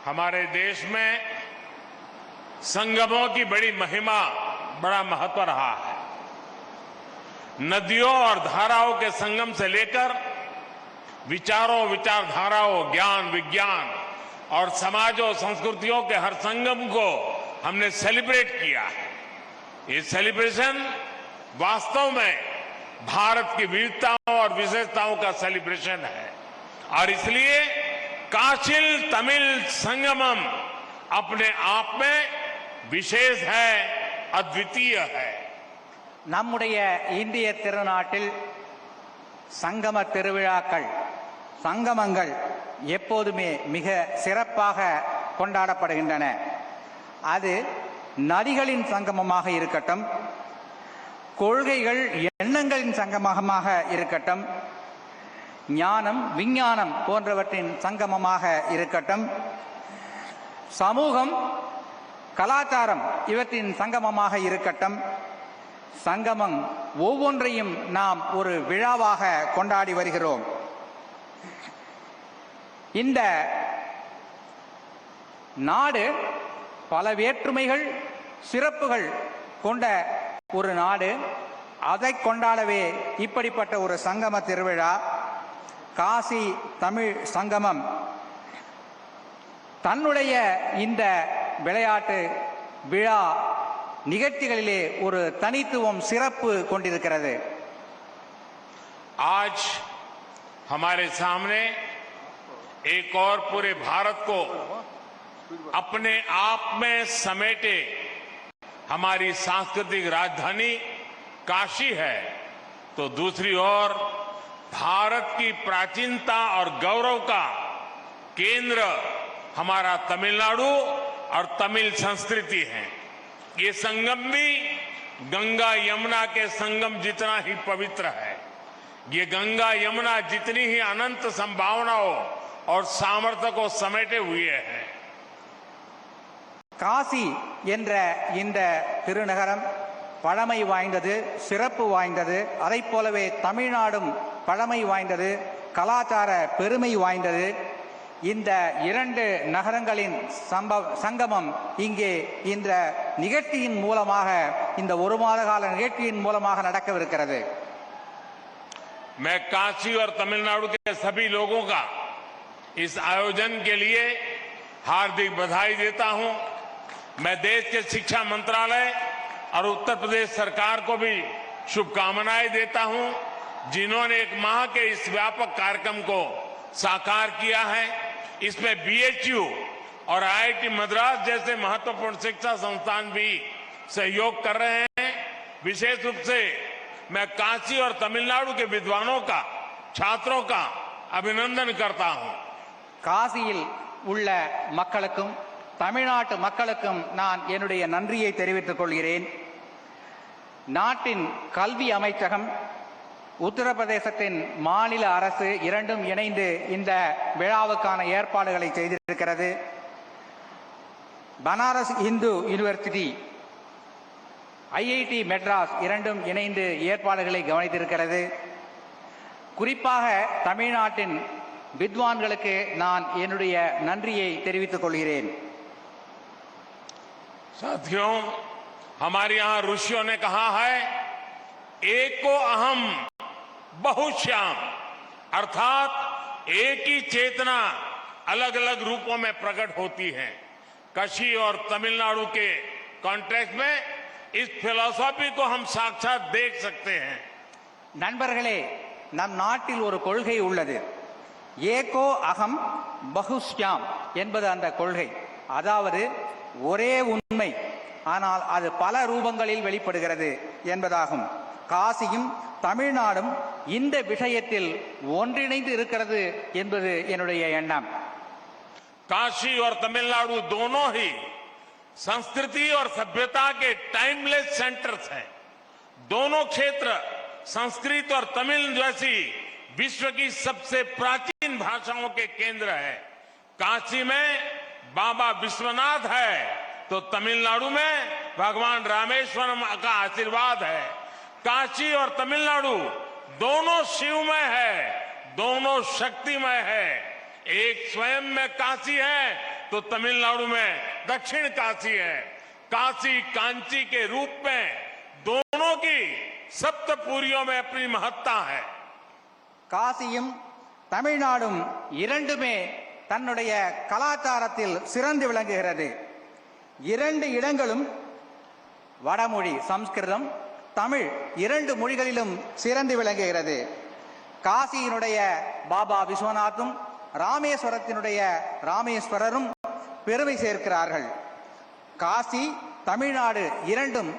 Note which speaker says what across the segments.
Speaker 1: हमारे देश में संगमों की बड़ी महिमा, बड़ा महत्व रहा है। नदियों और धाराओं के संगम से लेकर विचारों, विचारधाराओं, ज्ञान, विज्ञान और समाजों, संस्कृतियों के हर संगम को हमने सेलिब्रेट किया है। ये सेलिब्रेशन वास्तव में भारत की विविधताओं और विशेषताओं का सेलिब्रेशन है और इसलिए काशिल तमिल संगमम अपने आप में विशेष है, अद्वितीय है।
Speaker 2: நம்முடைய இந்திய திருநாட்டில் சங்கம திருவிழாக்கள், சங்கமங்கள் எப்போதுமே மிக சிறப்பாக கொண்டாடப்படுகின்றன. அது நதிகளின் சங்கமமாக இருக்கட்டும், கொள்கைகள் எண்ணங்களின் சங்கமமாக இருக்கட்டும், ஞானம் விஞ்ஞானம் போன்றவற்றின் சங்கமமாக இருக்கட்டும், சமூகம் கலாச்சாரம் இவற்றின் சங்கமமாக இருக்கட்டும், சங்கமம் ஒவ்வொன்றையும் நாம் ஒரு விழாவாக கொண்டாடி வருகிறோம். இந்த நாடு பல வேற்றுமைகள், சிறப்புகள் கொண்ட ஒரு நாடு. அதை கொண்டாடவே இப்படிப்பட்ட ஒரு சங்கம திருவிழா, காசி தமிழ் சங்கமம் தன்னுடைய இந்த விளையாட்டு விழா நிகழ்ச்சிகளிலே ஒரு தனித்துவம், சிறப்பு கொண்டிருக்கிறது.
Speaker 1: आज हमारे सामने एक और पूरे भारत को अपने आप में समेटे हमारी सांस्कृतिक राजधानी काशी है, तो दूसरी ओर भारत की प्राचीनता और गौरव का केंद्र हमारा तमिलनाडु और तमिल संस्कृति है। ये संगम भी गंगा यमुना के संगम जितना ही पवित्र है। ये गंगा यमुना जितनी ही अनंत संभावनाओं और सामर्थ्य को समेटे हुए है।
Speaker 2: காசி என்ற இந்த திருநகரம் பழமை வாய்ந்தது, சிறப்பு வாய்ந்தது. அதைப் போலவே தமிழ்நாடும் பழமை வாய்ந்தது, கலாச்சார பெருமை வாய்ந்தது. இந்த இரண்டு நகரங்களின் சங்கமம் இங்கே இந்த நிகழ்ச்சியின் மூலமாக, இந்த ஒரு மாத கால நிகழ்ச்சியின் மூலமாக நடக்கவிருக்கிறது.
Speaker 1: मैं काशी और तमिलनाडु के सभी लोगों का इस आयोजन के लिए हार्दिक बधाई देता हूं। मैं देश के शिक्षा मंत्रालय और उत्तर प्रदेश सरकार को भी शुभकामनाएं देता हूं, जिन्होंने एक माह के इस व्यापक कार्यक्रम को साकार किया है। इसमें बीएचयू और आईआईटी मद्रास जैसे महत्वपूर्ण शिक्षा संस्थान भी सहयोग कर रहे हैं। विशेष रूप से मैं काशी और तमिलनाडु के विद्वानों का, छात्रों का अभिनंदन करता हूं।
Speaker 2: காசியில் உள்ள மக்களுக்கும் தமிழ்நாட்டு மக்களுக்கும் நான் என்னுடைய நன்றியை தெரிவித்துக் கொள்கிறேன். நாட்டின் கல்வி அமைச்சகம், உத்தரப்பிரதேசத்தின் மாநில அரசு இரண்டும் இணைந்து இந்த விழாவுக்கான ஏற்பாடுகளை செய்திருக்கிறது. பனாரஸ் இந்து யூனிவர்சிட்டி, ஐஐடி மெட்ராஸ் இரண்டும் இணைந்து ஏற்பாடுகளை கவனித்திருக்கிறது. குறிப்பாக தமிழ்நாட்டின் வித்வான்களுக்கு நான் என்னுடைய நன்றியை தெரிவித்துக் கொள்கிறேன்.
Speaker 1: साथियों, हमारे यहां ऋषियों ने कहा है, एको अहम बहुश्याम, अर्थात एक ही चेतना अलग अलग रूपों में प्रकट होती है। काशी और तमिलनाडु के कॉन्टेक्स्ट में इस फिलॉसफी को हम साक्षात देख सकते हैं.
Speaker 2: நண்பர்களே, நம் நாட்டில் ஒரு கொள்கை உள்ளது. ஏகோ அகம் பகுஷ்யாம் என்பது அந்த கொள்கை. அதாவது ஒரே உண்மை, ஆனால் அது பல ரூபங்களில் வெளிப்படுகிறது என்பதாகும். காசியும் தமிழ்நாடும் இந்த விஷயத்தில் ஒன்றிணைந்து இருக்கிறது என்பது என்னுடைய எண்ணம்.
Speaker 1: काशी और तमिलनाडु दोनों ही संस्कृति और सभ्यता के टाइमलेस सेंटर्स हैं। दोनों क्षेत्र संस्कृत और तमिल जैसी विश्व की सबसे प्राचीन भाषाओं के केंद्र है। काशी में बाबा विश्वनाथ है, तो तमिलनाडु में भगवान रामेश्वरम का आशीर्वाद है। काशी और तमिलनाडु दोनों शिवमय है, दोनों शक्तिमय है। एक स्वयं में काशी है, तो तमिलनाडु में दक्षिण काशी है। काशी कांची के रूप में दोनों की सप्तपुरियों में अपनी महत्ता है।
Speaker 2: காசியும் தமிழ்நாடும் இரண்டுமே தன்னுடைய கலாச்சாரத்தில் சிறந்து விளங்குகிறது. இரண்டு இடங்களும் வடமொழி சமஸ்கிருதம் தமிழ் இரண்டு மொழிகளிலும் சிறந்து விளங்குகிறது. காசியினுடைய பாபா விஸ்வநாத்தும் ராமேஸ்வரத்தினுடைய ராமேஸ்வரரும் பெருமை சேர்க்கிறார்கள். காசி தமிழ்நாடு இரண்டும்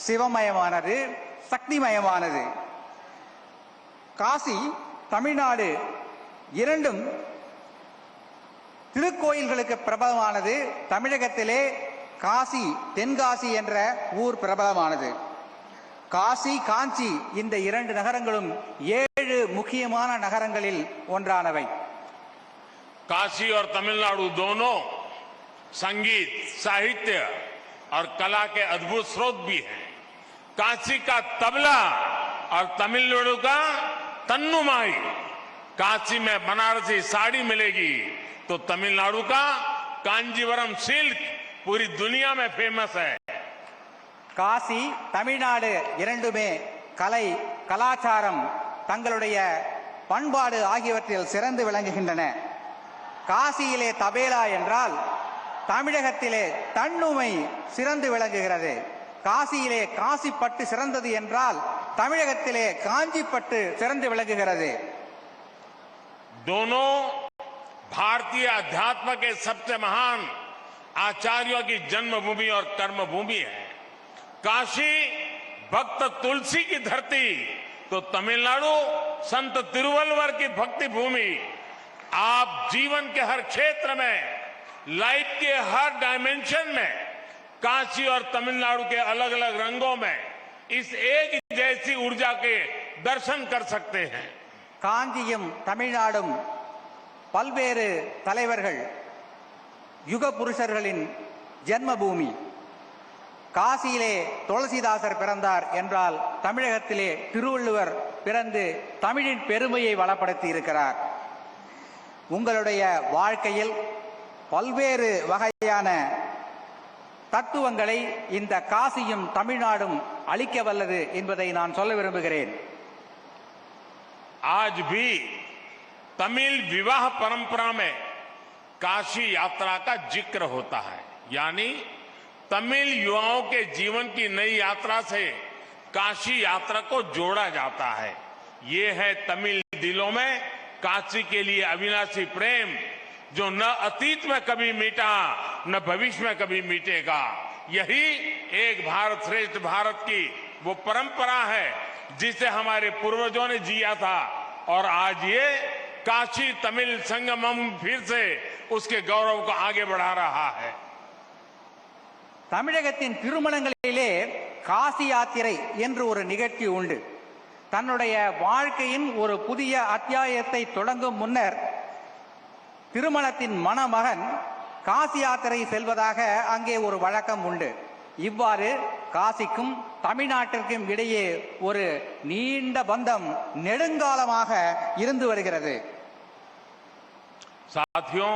Speaker 2: சிவமயமானது, சக்திமயமானது. காசி தமிழ்நாடு இரண்டும் திருக்கோயில்களுக்கு பிரபலமானது. தமிழகத்திலே காசி தென்காசி என்ற ஊர் பிரபலமானது. காசி காஞ்சி இந்த இரண்டு நகரங்களும் 7 முக்கியமான நகரங்களில் ஒன்றானவை.
Speaker 1: काशी और तमिलनाडु दोनों संगीत, साहित्य और कला के अद्भुत स्रोत भी हैं। काशी का तबला और तमिलनाडु का तन्नुमाई। काशी में बनारसी साड़ी मिलेगी तो तमिलनाडु का कांजीवरम सिल्क पूरी दुनिया में फेमस है।
Speaker 2: காசி தமிழ்நாடு இரண்டுமே கலை, கலாச்சாரம், தங்களுடைய பண்பாடு ஆகியவற்றில் சிறந்து விளங்குகின்றன. காசியிலே தபேலா என்றால் தமிழகத்திலே தன்னுமை சிறந்து விளங்குகிறது. காசியிலே காசிப்பட்டு சிறந்தது என்றால் தமிழகத்திலே காஞ்சிப்பட்டு சிறந்து விளங்குகிறது.
Speaker 1: दोनों भारतीय अध्यात्म के सबसे महान आचार्यों की जन्मभूमि और कर्मभूमि है। काशी भक्त तुलसी की धरती तो तमिलनाडु संत तिरुवल्लुवर की भक्ति भूमि। आप जीवन के हर क्षेत्र में, लाइफ के हर डायमेंशन में काशी और तमिलनाडु के अलग अलग रंगों में इस एक जैसी ऊर्जा के दर्शन कर सकते हैं।
Speaker 2: காஞ்சியும் தமிழ்நாடும் பல்வேறு தலைவர்கள், யுக புருஷர்களின் ஜென்மபூமி. காசியிலே துளசிதாசர் பிறந்தார் என்றால் தமிழகத்திலே திருவள்ளுவர் பிறந்து தமிழின் பெருமையை வளப்படுத்தி இருக்கிறார். உங்களுடைய வாழ்க்கையில் பல்வேறு வகையான தத்துவங்களை இந்த காசியும் தமிழ்நாடும் அளிக்க வல்லது என்பதை நான் சொல்ல விரும்புகிறேன்.
Speaker 1: आज भी तमिल विवाह परंपरा में काशी यात्रा का जिक्र होता है, यानी तमिल युवाओं के जीवन की नई यात्रा से काशी यात्रा को जोड़ा जाता है। ये है तमिल दिलों में काशी के लिए अविनाशी प्रेम, जो न अतीत में कभी मिटा न भविष्य में कभी मिटेगा। यही एक भारत श्रेष्ठ भारत की वो परंपरा है जिसे हमारे पूर्वजों ने जिया था, और आज ये काशी तमिल संगमम फिर से उसके गौरव को आगे बढ़ा रहा है।
Speaker 2: தமிழகத்தின் திருமணங்களிலே காசி யாத்திரை என்று ஒரு நிகழ்ச்சி உண்டு. தன்னுடைய வாழ்க்கையின் ஒரு புதிய அத்தியாயத்தை தொடங்கும் முன்னர் திருமணத்தின் மணமகன் காசி யாத்திரை செல்வதாக அங்கே ஒரு வழக்கம் உண்டு. இவ்வாறு காசிக்கும் தமிழ்நாட்டிற்கும் இடையே ஒரு நீண்ட பந்தம் நெடுங்காலமாக இருந்து வருகிறது.
Speaker 1: साथियों,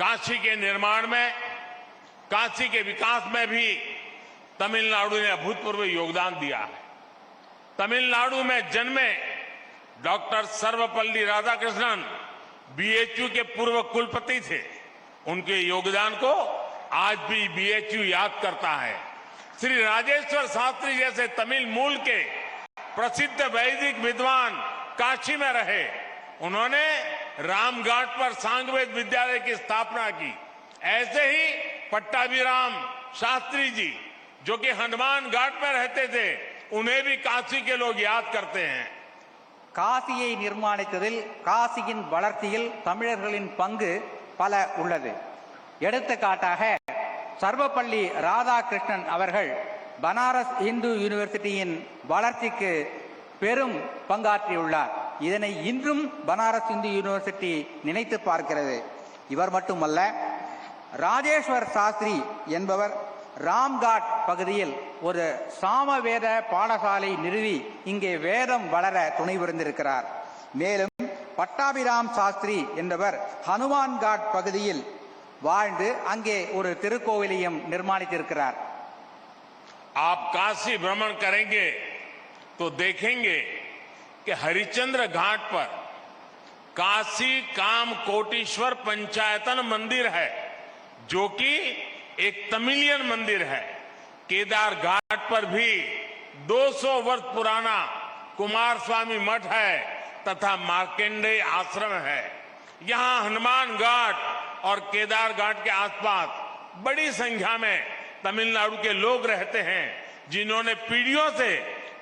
Speaker 1: काशी के निर्माण में, काशी के विकास में भी तमिलनाडु ने अभूतपूर्व योगदान दिया है। तमिलनाडु में जन्मे डॉक्टर सर्वपल्ली राधाकृष्णन बीएचयू के पूर्व कुलपति थे। उनके योगदान को आज भी बीएचयू याद करता है। श्री राजेश्वर शास्त्री जैसे तमिल मूल के प्रसिद्ध वैदिक विद्वान काशी में रहे। उन्होंने रामघाट पर सांगवेद विद्यालय की स्थापना की। ऐसे ही पट्टाभिराम शास्त्री जी, जो कि हनुमान घाट में रहते थे, उन्हें भी काशी के लोग याद करते हैं।
Speaker 2: காசியை நிர்மாணித்ததில், காசியின் வளர்ச்சியில் தமிழர்களின் பங்கு பல உள்ளது. எடுத்துக்காட்டாக சர்வப்பள்ளி ராதாகிருஷ்ணன் அவர்கள் பனாரஸ் இந்து யூனிவர்சிட்டியின் வளர்ச்சிக்கு பெரும் பங்காற்றியுள்ளார். இதனை இன்றும் பனாரஸ் இந்து யூனிவர்சிட்டி நினைத்து பார்க்கிறது. இவர் மட்டுமல்ல, ராஜேஸ்வர் சாஸ்திரி என்பவர் ராம்காட் பகுதியில் ஒரு சாமவேத பாடசாலை நிறுவி இங்கே வேதம் வளர துணை புரிந்திருக்கிறார். மேலும் பட்டாபிராம் சாஸ்திரி என்பவர் ஹனுமான்காட் பகுதியில் வாழ்ந்து அங்கே ஒரு திருக்கோவிலையும் நிர்மாணித்திருக்கிறார்.
Speaker 1: आप काशी भ्रमण करेंगे तो देखेंगे कि हरिश्चंद्र घाट पर काशी काम कोटीश्वर पंचायतन मंदिर है, जो कि एक तमिलियन मंदिर है. केदार घाट पर भी 200 वर्ष पुराना कुमार स्वामी मठ है तथा मार्कंडेय आश्रम है. यहां हनुमान घाट और केदार घाट के आसपास बड़ी संख्या में तमिलनाडु के लोग रहते हैं, जिन्होंने पीढ़ियों से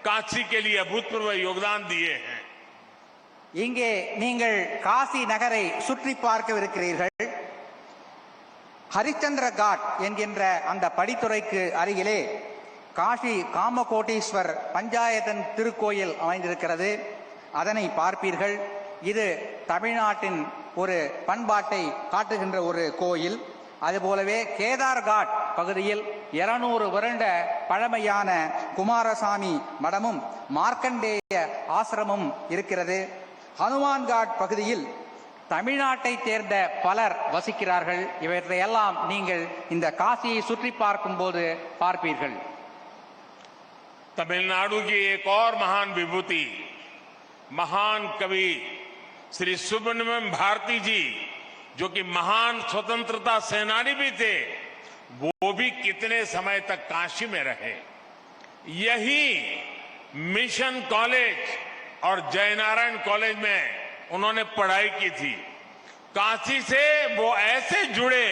Speaker 1: काशी के लिए अभूतपूर्व योगदान दिए हैं.
Speaker 2: இங்கே நீங்கள் காசி நகரை சுற்றி பார்க்கவிருக்கிறீர்கள். ஹரிச்சந்திர காட் என்கின்ற அந்த படித்துறைக்கு அருகிலே காசி காமகோட்டீஸ்வர் பஞ்சாயத்தன் திருக்கோயில் அமைந்திருக்கிறது. அதனை பார்ப்பீர்கள். இது தமிழ்நாட்டின் ஒரு பண்பாட்டை காட்டுகின்ற ஒரு கோயில். அதுபோலவே கேதார் காட் பகுதியில் 200 வருட பழமையான குமாரசாமி மடமும் மார்க்கண்டேய ஆசிரமும் இருக்கிறது. ஹனுமான் காட் பகுதியில் தமிழ்நாட்டை சேர்ந்த பலர் வசிக்கிறார்கள். இவற்றையெல்லாம் நீங்கள் இந்த காசியை சுற்றி பார்க்கும் போது பார்ப்பீர்கள்.
Speaker 1: तमिलनाडु की एक और महान विभूति, महान कवि श्री सुब्रमण्यम भारती जी, जो कि महान स्वतंत्रता सेनानी भी थे, वो भी कितने समय तक काशी में रहे. यही मिशन कॉलेज और जयनारायण कॉलेज में उन्होंने पढ़ाई की थी. काशी से वो ऐसे जुड़े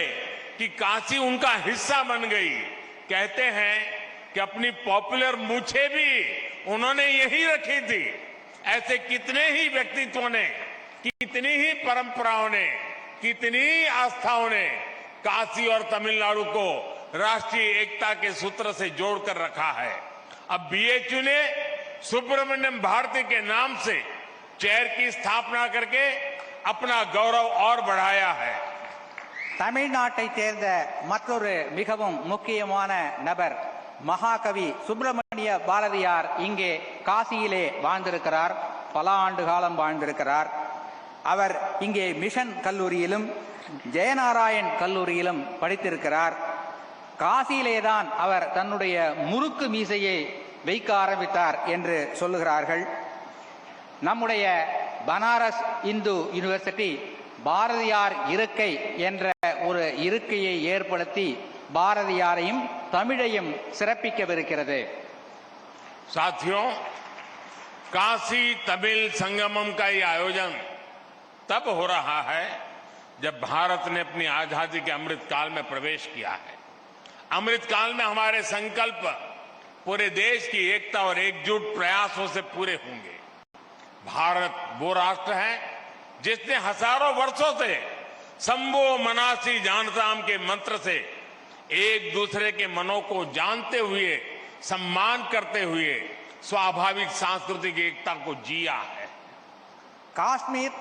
Speaker 1: कि काशी उनका हिस्सा बन गई. कहते हैं कि अपनी पॉपुलर मूछें भी उन्होंने यही रखी थी. ऐसे कितने ही व्यक्तित्वों ने, कितनी ही परंपराओं ने, कितनी आस्थाओं ने काशी और तमिलनाडु को राष्ट्रीय एकता के सूत्र से जोड़कर रखा है. अब बीएचयू ने सुब्रमण्यम भारती के नाम से चेयर की स्थापना करके अपना गौरव और बढ़ाया है.
Speaker 2: தமிழ்நாட்டை சேர்ந்த மற்றொரு மிகவும் முக்கியமான நபர் மகாகவி சுப்பிரமணிய பாரதியார் இங்கே காசியிலே வாழ்ந்திருக்கிறார். பல ஆண்டு காலம் வாழ்ந்திருக்கிறார். அவர் இங்கே மிஷன் கல்லூரியிலும் ஜெயநாராயண் கல்லூரியிலும் படித்திருக்கிறார். காசியிலேதான் அவர் தன்னுடைய முறுக்கு மீசையை வைக்க ஆரம்பித்தார் என்று சொல்லுகிறார்கள். நம்முடைய பனாரஸ் இந்து யூனிவர்சிட்டி பாரதியார் இருக்கை என்ற ஒரு இருக்கையை ஏற்படுத்தி பாரதியாரையும் தமிழையும் சிறப்பிக்கவிருக்கிறது.
Speaker 1: साथियों, काशी तमिल संगमम का ये आयोजन तब हो रहा है जब भारत ने अपनी आजादी के अमृत काल में प्रवेश किया है. अमृत काल में हमारे संकल्प पूरे देश की एकता और एकजुट प्रयासों से पूरे होंगे. भारत वो राष्ट्र है जिसने हजारों वर्षों से संभो मनासी जानताम के मंत्र से एक दूसरे के मनों को जानते हुए, सम्मान करते हुए स्वाभाविक सांस्कृतिक एकता को जिया है.
Speaker 2: காஷ்மீர்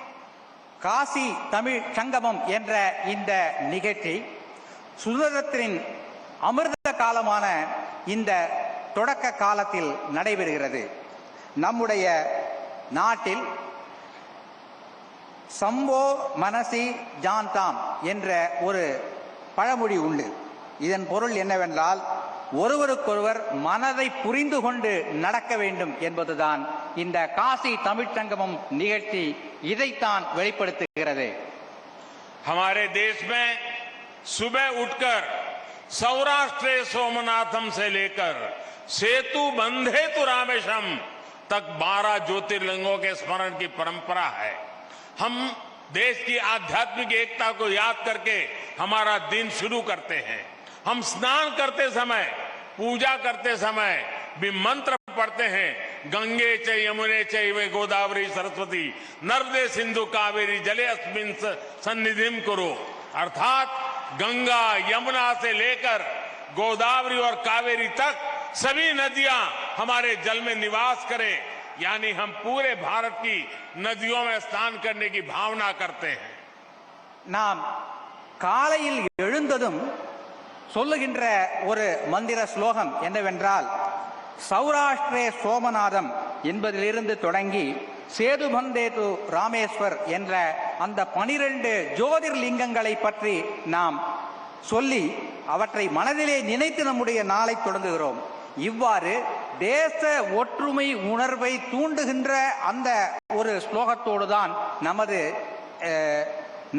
Speaker 2: காசி தமிழ் சங்கமம் என்ற இந்த நிகழ்ச்சி சுதந்திரத்தின் அமிர்த காலமான இந்த தொடக்க காலத்தில் நடைபெறுகிறது. நம்முடைய நாட்டில் சம்போ மனசி ஜான்தாம் என்ற ஒரு பழமொழி உண்டு. இதன் பொருள் என்னவென்றால், ஒருவருக்கொருவர் மனதை புரிந்து கொண்டு நடக்க வேண்டும் என்பதுதான். இந்த காசி தமிழ்ச்சங்கமம் நிகழ்ச்சி இதைத்தான் வெளிப்படுத்துகிறது.
Speaker 1: हमारे देश में सुबह उठकर सौराष्ट्र सोमनाथम से लेकर सेतु बंधे तु रामेशम तक 12 ज्योतिर्लिंगों के स्मरण की परंपरा है. हम देश की आध्यात्मिक एकता को याद करके हमारा दिन शुरू करते हैं. हम स्नान करते समय, पूजा करते समय भी मंत्र पढ़ते हैं. गंगे च यमुने चैव गोदावरी सरस्वती नर्मदे सिंधु कावेरी जले अस्मिन् सन्निधिं कुरु. अर्थात गंगा यमुना से लेकर गोदावरी और कावेरी तक सभी नदियां हमारे जल में निवास करें. यानी हम पूरे भारत की नदियों में स्नान करने की भावना करते हैं.
Speaker 2: நாம் காலையில் எழுந்ததும் சொல்லுகின்ற ஒரு மந்திர ஸ்லோகம் என்னவென்றால், சௌராஷ்டிரே சோமநாதம் என்பதிலிருந்து தொடங்கி சேதுபந்தேது ராமேஸ்வர் என்ற அந்த 12 ஜோதிர்லிங்கங்களை பற்றி நாம் சொல்லி அவற்றை மனதிலே நினைத்து நம்முடைய நாளை தொடங்குகிறோம். இவ்வாறு தேச ஒற்றுமை உணர்வை தூண்டுகின்ற அந்த ஒரு ஸ்லோகத்தோடு தான் நமது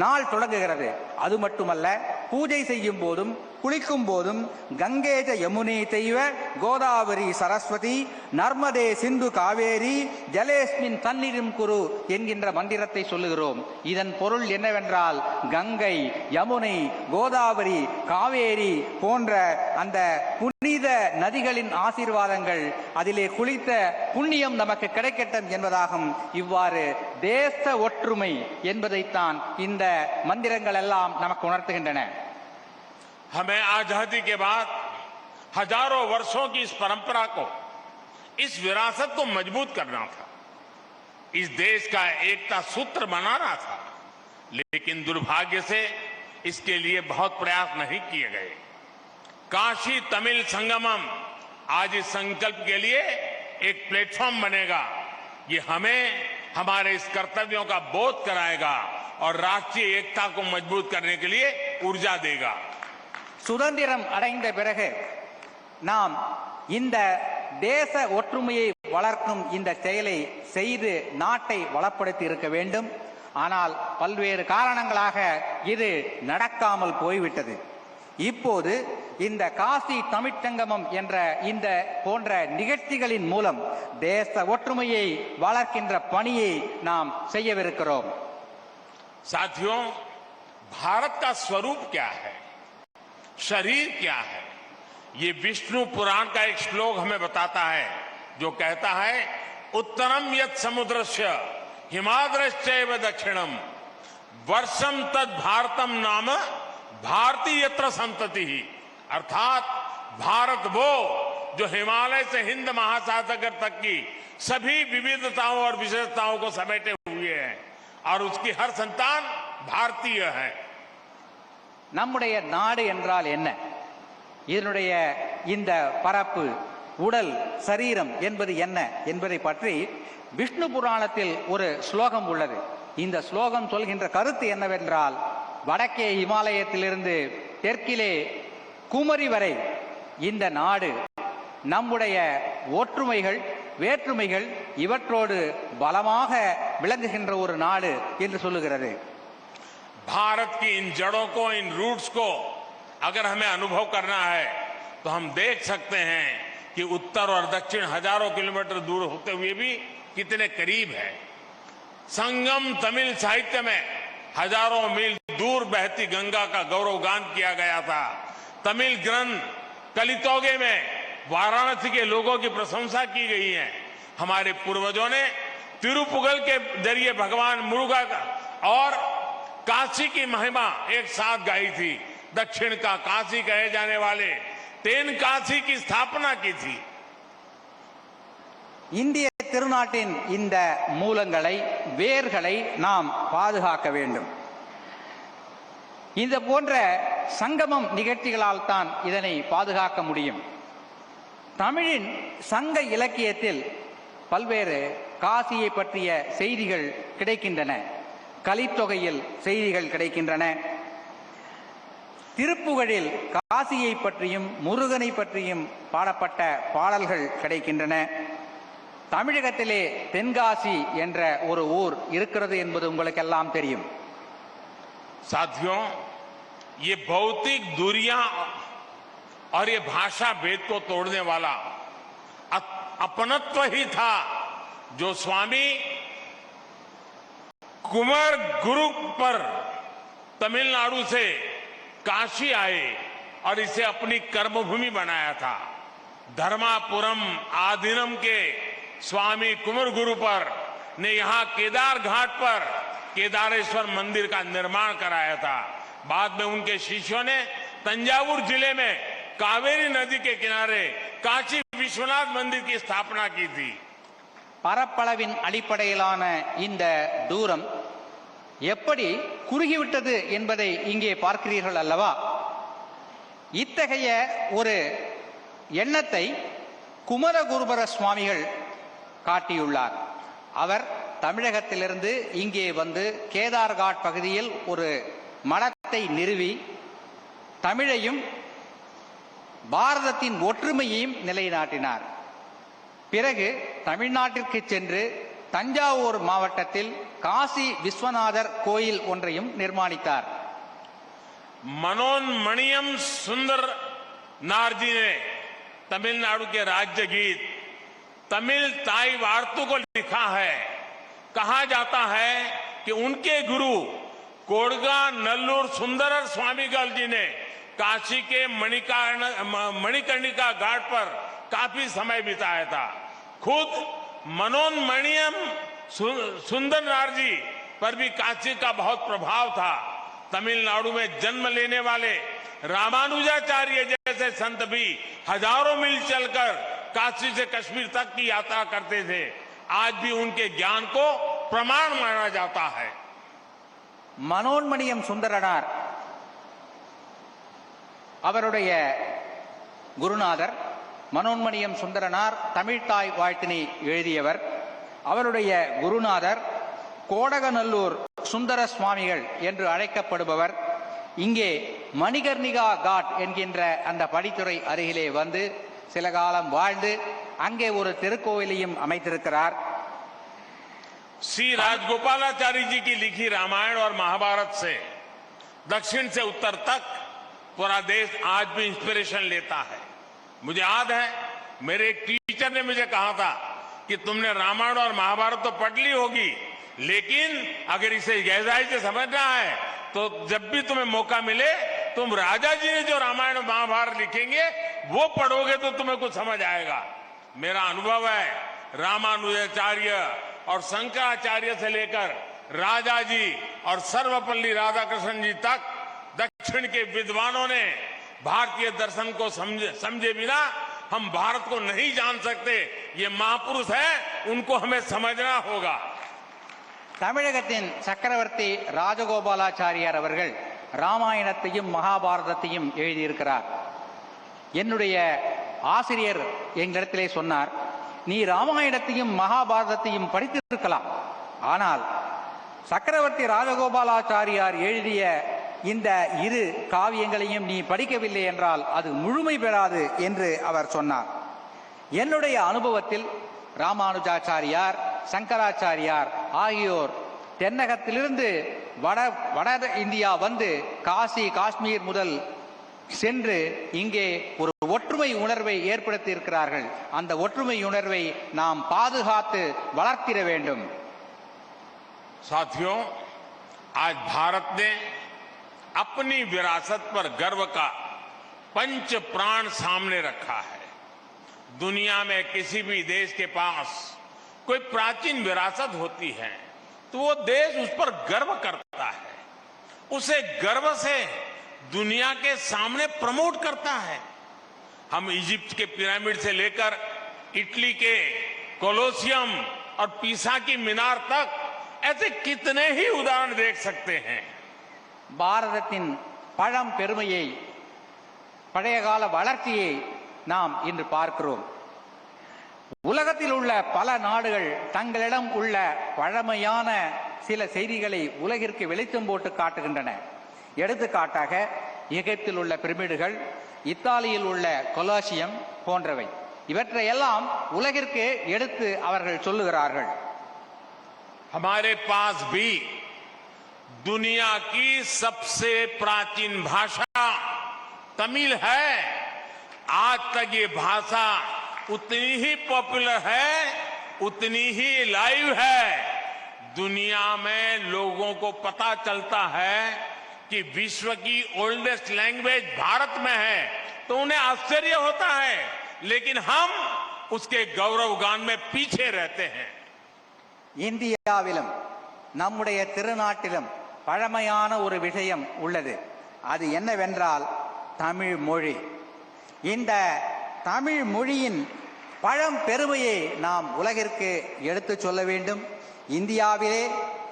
Speaker 2: நாள் தொடங்குகிறது. அது மட்டுமல்ல, பூஜை செய்யும் போதும் குளிக்கும் போதும் கங்கேஜ யமுனே தெய்வ கோதாவரி சரஸ்வதி நர்மதே சிந்து காவேரி ஜலேஸ்மின் தன்னிரும் குரு என்கின்ற மந்திரத்தை சொல்லுகிறோம். இதன் பொருள் என்னவென்றால், கங்கை, யமுனை, கோதாவரி, காவேரி போன்ற அந்த புனித நதிகளின் ஆசீர்வாதங்கள், அதிலே குளித்த புண்ணியம் நமக்கு கிடைக்கட்டும் என்பதாகும். இவ்வாறு தேச ஒற்றுமை என்பதைத்தான் இந்த மந்திரங்கள் எல்லாம் நமக்கு உணர்த்துகின்றன.
Speaker 1: हमें आजादी के बाद हजारों वर्षों की इस परंपरा को, इस विरासत को मजबूत करना था. इस देश का एकता सूत्र बनाना था. लेकिन दुर्भाग्य से इसके लिए बहुत प्रयास नहीं किए गए. काशी तमिल संगमम आज इस संकल्प के लिए एक प्लेटफॉर्म बनेगा. ये हमें हमारे इस कर्तव्यों का बोध कराएगा और राष्ट्रीय एकता को मजबूत करने के लिए ऊर्जा देगा.
Speaker 2: சுதந்திரம் அடைந்த பிறகு நாம் இந்த தேச ஒற்றுமையை வளர்க்கும் இந்த செயலை செய்து நாட்டை வளப்படுத்தி இருக்க வேண்டும். ஆனால் பல்வேறு காரணங்களாக இது நடக்காமல் போய்விட்டது. இப்போது இந்த காசி தமிழ்ச்சங்கமம் என்ற இந்த போன்ற நிகழ்ச்சிகளின் மூலம் தேச ஒற்றுமையை வளர்க்கின்ற பணியை நாம் செய்யவிருக்கிறோம்.
Speaker 1: साथियों, भारत का स्वरूप क्या है, शरीर क्या है, ये विष्णु पुराण का एक श्लोक हमें बताता है, जो कहता है, उत्तरम यत् समुद्रस्य हिमाद्रश्चैव दक्षिणम वर्षम तद भारतम नाम भारतीयत्र संतति. अर्थात भारत वो जो हिमालय से हिंद महासागर तक की सभी विविधताओं और विशेषताओं को समेटे हुए हैं और उसकी हर संतान भारतीय है.
Speaker 2: நம்முடைய நாடு என்றால் என்ன, இதனுடைய இந்த பரப்பு, உடல், சரீரம் என்பது என்ன என்பதை பற்றி விஷ்ணு புராணத்தில் ஒரு ஸ்லோகம் உள்ளது. இந்த ஸ்லோகம் சொல்கின்ற கருத்து என்னவென்றால், வடக்கே இமாலயத்திலிருந்து தெற்கிலே குமரி வரை இந்த நாடு நம்முடைய ஒற்றுமைகள், வேற்றுமைகள் இவற்றோடு பலமாக விளங்குகின்ற ஒரு நாடு என்று சொல்லுகிறது.
Speaker 1: भारत की इन जड़ों को, इन रूट्स को अगर हमें अनुभव करना है तो हम देख सकते हैं कि उत्तर और दक्षिण हजारों किलोमीटर दूर होते हुए भी कितने करीब है. संगम तमिल साहित्य में हजारों मील दूर बहती गंगा का गौरवगान किया गया था. तमिल ग्रंथ कलितोगे में वाराणसी के लोगों की प्रशंसा की गई है. हमारे पूर्वजों ने तिरुपुगल के जरिए भगवान मुरुगा और काशी की महिमा एक साथ गाई थी. दक्षिण का काशी कहे जाने वाले तेन काशी की स्थापना की थी.
Speaker 2: இந்திய திருநாட்டின் இந்த மூலங்களை, வேர்களை நாம் பாதுகாக்க வேண்டும். இந்த போன்ற சங்கமம் நிகழ்ச்சிகளால் தான் இதனை பாதுகாக்க முடியும். தமிழின் சங்க இலக்கியத்தில் பல்வேறு காசியை பற்றிய செய்திகள் கிடைக்கின்றன. கலித்தொகையில் செய்திகள் கிடைக்கின்றன. திருப்புகழில் காசியை பற்றியும் முருகனை பற்றியும் பாடப்பட்ட பாடல்கள் கிடைக்கின்றன. தமிழகத்திலே தென்காசி என்ற ஒரு ஊர் இருக்கிறது என்பது உங்களுக்கெல்லாம் தெரியும்.
Speaker 1: साथियों, ये भौतिक दूरियां और ये भाषा भेद को तोड़ने वाला अपनत्व ही था जो स्वामी कुमार गुरु पर तमिलनाडु से काशी आए और इसे अपनी कर्मभूमि बनाया था. धर्मापुरम आदिनम के स्वामी कुमार गुरु पर ने यहां केदार घाट पर केदारेश्वर मंदिर का निर्माण कराया था. बाद में उनके शिष्यों ने तंजावुर जिले में कावेरी नदी के किनारे काशी विश्वनाथ मंदिर की स्थापना की थी.
Speaker 2: பரப்பளவின் அடிப்படையிலான இந்த தூரம் எப்படி குறுகிவிட்டது என்பதை இங்கே பார்க்கிறீர்கள் அல்லவா? இத்தகைய ஒரு எண்ணத்தை குமரகுருபர சுவாமிகள் காட்டியுள்ளார். அவர் தமிழகத்திலிருந்து இங்கே வந்து கேதார்காட் பகுதியில் ஒரு மடத்தை நிறுவி தமிழையும் பாரதத்தின் ஒற்றுமையையும் நிலைநாட்டினார். பிறகு தமிழ்நாட்டிற்கு சென்று தஞ்சாவூர் மாவட்டத்தில் காசி விஸ்வநாதர் கோயில் ஒன்றையும் நிர்மாணித்தார்.
Speaker 1: मनोन्मणियम सुंदर नार जी ने तमिलनाडु के राज्य गीत तमिल ताई वार्तु को लिखा है. कहा जाता है कि उनके गुरु कोडगा नल्लूर सुंदर स्वामीगल जी ने काशी के मणिकर्णिका घाट पर काफी समय बिताया था. खुद मनोन्मणियम सुंदर नार जी पर भी काशी का बहुत प्रभाव था. तमिलनाडु में जन्म लेने वाले रामानुजाचार्य जैसे संत भी हजारों मील चलकर काशी से कश्मीर तक की यात्रा करते थे. आज भी उनके ज्ञान को प्रमाण माना जाता है.
Speaker 2: மனோன்மணியம் சுந்தரனார் அவருடைய குருநாதர். மனோன்மணியம் சுந்தரனார் தமிழ்த்தாய் வாழ்த்தினை எழுதியவர். அவருடைய குருநாதர் கோடகநல்லூர் சுந்தர சுவாமிகள் என்று அழைக்கப்படுபவர். இங்கே மணிகர்ணிகா காட் என்கின்ற அந்த படித்துறை அருகிலே வந்து சில காலம் வாழ்ந்து அங்கே ஒரு திருக்கோயிலையும் அமைத்திருக்கிறார்.
Speaker 1: श्री राजगोपालाचारी जी की लिखी रामायण और महाभारत से दक्षिण से उत्तर तक पूरा देश आज भी इंस्पिरेशन लेता है. मुझे याद है मेरे एक टीचर ने मुझे कहा था कि तुमने रामायण और महाभारत तो पढ़ ली होगी, लेकिन अगर इसे गहराई से समझना है तो जब भी तुम्हें मौका मिले तुम राजा जी ने जो रामायण और महाभारत लिखेंगे वो पढ़ोगे तो तुम्हें कुछ समझ आएगा. मेरा अनुभव है रामानुजाचार्य और शंकराचार्य से लेकर राजा जी और सर्वपल्ली राधाकृष्ण जी तक दक्षिण के विद्वानों ने भारतीय दर्शन को समझे बिना हम भारत को नहीं जान सकते. ये महापुरुष है, उनको हमें समझना होगा.
Speaker 2: தமிழகத்தின் சக்கரவர்த்தி ராஜகோபாலாச்சாரியார் அவர்கள் ராமாயணத்தையும் மகாபாரதத்தையும் எழுதியிருக்கிறார். என்னுடைய ஆசிரியர் எங்களிடத்திலே சொன்னார், நீ ராமாயணத்தையும் மகாபாரதத்தையும் படித்திருக்கலாம், ஆனால் சக்கரவர்த்தி ராஜகோபாலாச்சாரியார் எழுதிய இந்த இரு காவியங்களையும் நீ படிக்கவில்லை என்றால் அது முழுமை பெறாது என்று அவர் சொன்னார். என்னுடைய அனுபவத்தில் ராமானுஜாச்சாரியார், சங்கராச்சாரியார் ஆகியோர் தென்னகத்திலிருந்து வட இந்தியா வந்து காசி காஷ்மீர் முதல் சென்று இங்கே ஒரு ஒற்றுமை உணர்வை ஏற்படுத்தி இருக்கிறார்கள். அந்த ஒற்றுமை உணர்வை நாம் பாதுகாத்து வளர்த்திட வேண்டும்.
Speaker 1: साथियों, आज भारत ने अपनी विरासत पर गर्व का पंच प्राण सामने रखा है. दुनिया में किसी भी देश के पास कोई प्राचीन विरासत होती है तो वो देश उस पर गर्व करता है, उसे गर्व से दुनिया के सामने प्रमोट करता है. हम इजिप्ट के पिरामिड से लेकर इटली के कोलोसियम और पीसा की मीनार तक ऐसे कितने ही उदाहरण देख सकते हैं.
Speaker 2: பாரதத்தின் பழம் பெருமையை, பழைய கால வளர்ச்சியை நாம் இன்று பார்க்கிறோம். உலகத்தில் உள்ள பல நாடுகள் தங்களிடம் உள்ள பழமையான சில செய்திகளை உலகிற்கு வெளிச்சம் போட்டு காட்டுகின்றன. எடுத்துக்காட்டாக எகிப்தில் உள்ள பிரமிடுகள், இத்தாலியில் உள்ள கொலாசியம் போன்றவை. இவற்றையெல்லாம் உலகிற்கு எடுத்து அவர்கள் சொல்லுகிறார்கள்.
Speaker 1: हमारे पास भी दुनिया की सबसे प्राचीन भाषा तमिल है. आज तक ये भाषा उतनी ही पॉपुलर है, उतनी ही लाइव है. दुनिया में लोगों को पता चलता है कि विश्व की ओल्डेस्ट लैंग्वेज भारत में है तो उन्हें आश्चर्य होता है, लेकिन हम उसके गौरवगान में पीछे रहते हैं.
Speaker 2: இந்தியாவிலும் நம்முடைய திருநாட்டிலும் பழமையான ஒரு விஷயம் உள்ளது. அது என்னவென்றால் தமிழ் மொழி. இந்த தமிழ் மொழியின் பழம் பெருமையை நாம் உலகிற்கு எடுத்துச் சொல்ல வேண்டும். இந்தியாவிலே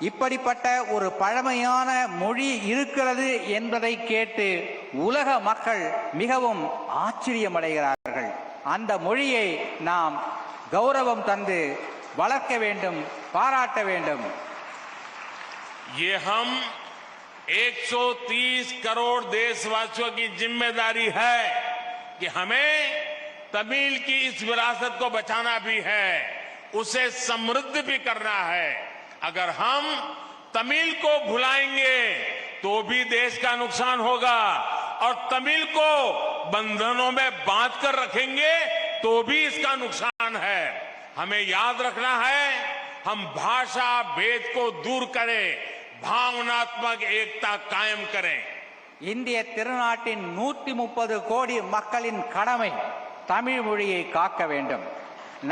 Speaker 2: இப்படிப்பட்ட ஒரு பழமையான மொழி இருக்கிறது என்பதை கேட்டு உலக மக்கள் மிகவும் ஆச்சரியமடைகிறார்கள். அந்த மொழியை நாம் கௌரவம் தந்து வளர்க்க வேண்டும், பாராட்ட வேண்டும்.
Speaker 1: ये हम 130 करोड़ देशवासियों की जिम्मेदारी है कि हमें तमिल की इस विरासत को बचाना भी है, उसे समृद्ध भी करना है. अगर हम तमिल को भुलाएंगे तो भी देश का नुकसान होगा और तमिल को बंधनों में बांध कर रखेंगे तो भी इसका नुकसान है. हमें याद रखना है, हम भाषा भेद को दूर करें, भावनात्मक एकता कायम करें.
Speaker 2: இந்திய திருநாட்டின் 130 கோடி மக்களின் கடமை தமிழ் மொழியை காக்க வேண்டும்.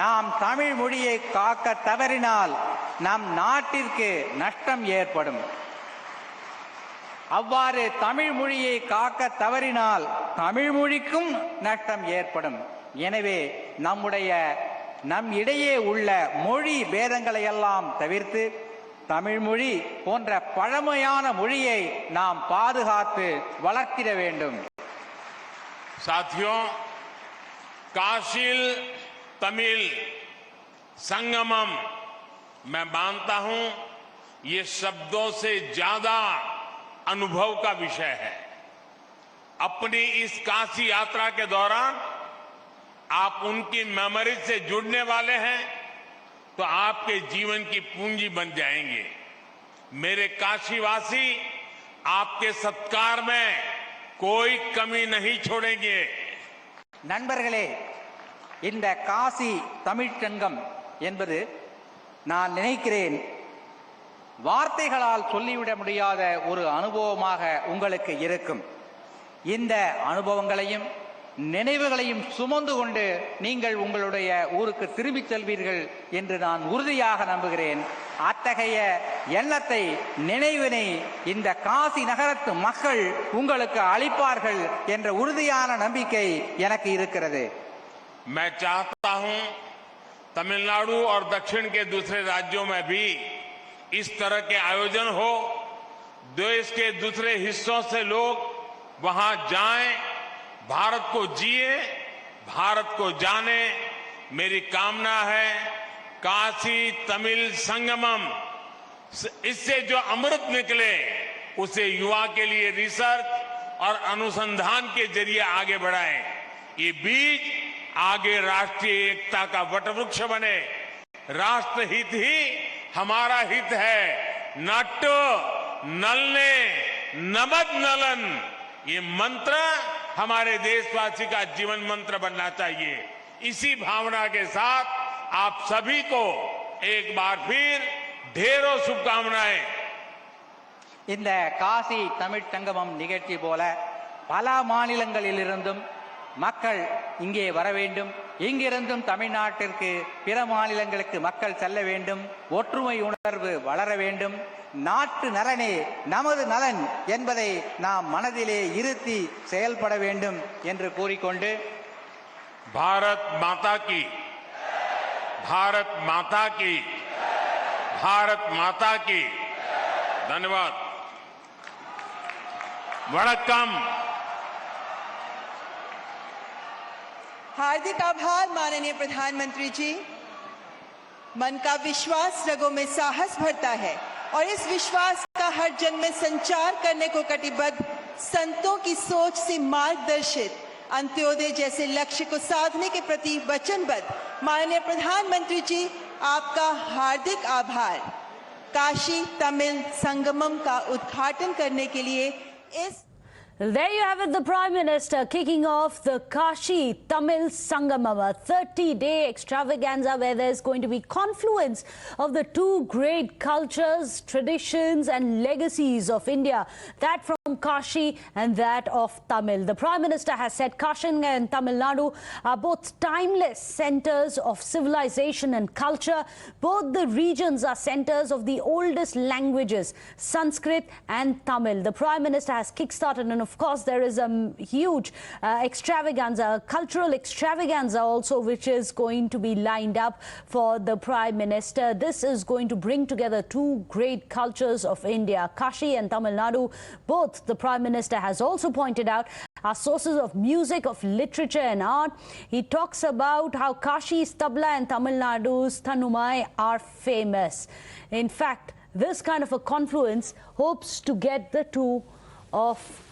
Speaker 2: நாம் தமிழ் மொழியை காக்க தவறினால் நம் நாட்டிற்கு நஷ்டம் ஏற்படும். அவ்வாறு தமிழ் மொழியை காக்க தவறினால் தமிழ் மொழிக்கும் நஷ்டம் ஏற்படும். எனவே நம் இடையே உள்ள மொழி பேதங்களை எல்லாம் தவிர்த்து தமிழ் மொழி போன்ற பழமையான மொழியை நாம் பாதுகாத்து வளர்த்திட வேண்டும்.
Speaker 1: साथियों, काशी तमिल संगमम मैं मानता हूं ये शब्दों से ज्यादा अनुभव का विषय है. अपनी इस काशी यात्रा के दौरान आप उनकी मेमोरी से जुड़ने वाले हैं तो आपके जीवन की पूंजी बन जाएंगे. मेरे काशीवासी आपके सत्कार में कोई कमी नहीं छोड़ेंगे.
Speaker 2: நண்பர்களே, இந்த காசி தமிழ்ச்சங்கம் என்பது நான் நினைக்கிறேன் வார்த்தைகளால் சொல்லிவிட முடியாத ஒரு அனுபவமாக உங்களுக்கு இருக்கும். இந்த அனுபவங்களையும் நினைவுகளையும் சுமந்து கொண்டு நீங்கள் உங்களுடைய ஊருக்கு திரும்பிச் செல்வீர்கள் என்று நான் உறுதியாக நம்புகிறேன். அத்தகைய எண்ணத்தை, நினைவினை இந்த காசி நகரத்து மக்கள் உங்களுக்கு அளிப்பார்கள் என்ற உறுதியான நம்பிக்கை எனக்கு இருக்கிறது.
Speaker 1: मैं चाहता हूं तमिलनाडु और दक्षिण के दूसरे राज्यों में भी इस तरह के आयोजन हो, देश के दूसरे हिस्सों से लोग वहां जाएं, भारत को जिए, भारत को जाने. मेरी कामना है काशी तमिल संगमम इससे जो अमृत निकले उसे युवा के लिए रिसर्च और अनुसंधान के जरिए आगे बढ़ाएं. ये बीज आगे राष्ट्रीय एकता का वटवृक्ष बने. राष्ट्रहित ही हमारा हित है. नट नलने नमद नलन, ये मंत्र हमारे देशवासी का जीवन मंत्र बनना चाहिए. इसी भावना के साथ आप सभी को एक बार फिर ढेरों शुभकामनाएं.
Speaker 2: இந்த காசி தமிழ் சங்கமம் நிகழ்ச்சி போல பல மாநிலங்களிலிருந்தும் மக்கள் இங்கே வர வேண்டும். இங்கிருந்தும் தமிழ்நாட்டிற்கு பிற மாநிலங்களுக்கு மக்கள் செல்ல வேண்டும். ஒற்றுமை உணர்வு வளர வேண்டும். நாட்டு நலனே நமது நலன் என்பதை நாம் மனதிலே இருத்தி செயல்பட வேண்டும் என்று கூறிக்கொண்டு
Speaker 1: भारत माता की, भारत माता की, भारत माता की. धन्यवाद. वणक्कम.
Speaker 3: हार्दिक आभार माननीय प्रधानमंत्री जी. मन का विश्वास रगों में साहस भरता है और इस विश्वास का हर जन में संचार करने को कटिबद्ध संतों की सोच से मार्गदर्शित अंत्योदय जैसे लक्ष्य को साधने के प्रति वचनबद्ध माननीय प्रधानमंत्री जी, आपका हार्दिक आभार. काशी तमिल संगमम का उद्घाटन करने के लिए इस
Speaker 4: There you have it, the Prime Minister kicking off the Kashi Tamil Sangamam, a 30-day extravaganza where there's going to be confluence of the two great cultures, traditions and legacies of India, that from Kashi and that of Tamil. The Prime Minister has said Kashi and Tamil Nadu are both timeless centers of civilization and culture. Both the regions are centers of the oldest languages, Sanskrit and Tamil. The Prime Minister has kickstarted, and of course there is a huge extravaganza, a cultural extravaganza also, which is going to be lined up for the Prime Minister. This is going to bring together two great cultures of India, Kashi and Tamil Nadu. Both, the Prime Minister has also pointed out, our sources of music, of literature and art. He talks about how Kashi's tabla and Tamil Nadu's Thanumai are famous. In fact, this kind of a confluence hopes to get the two of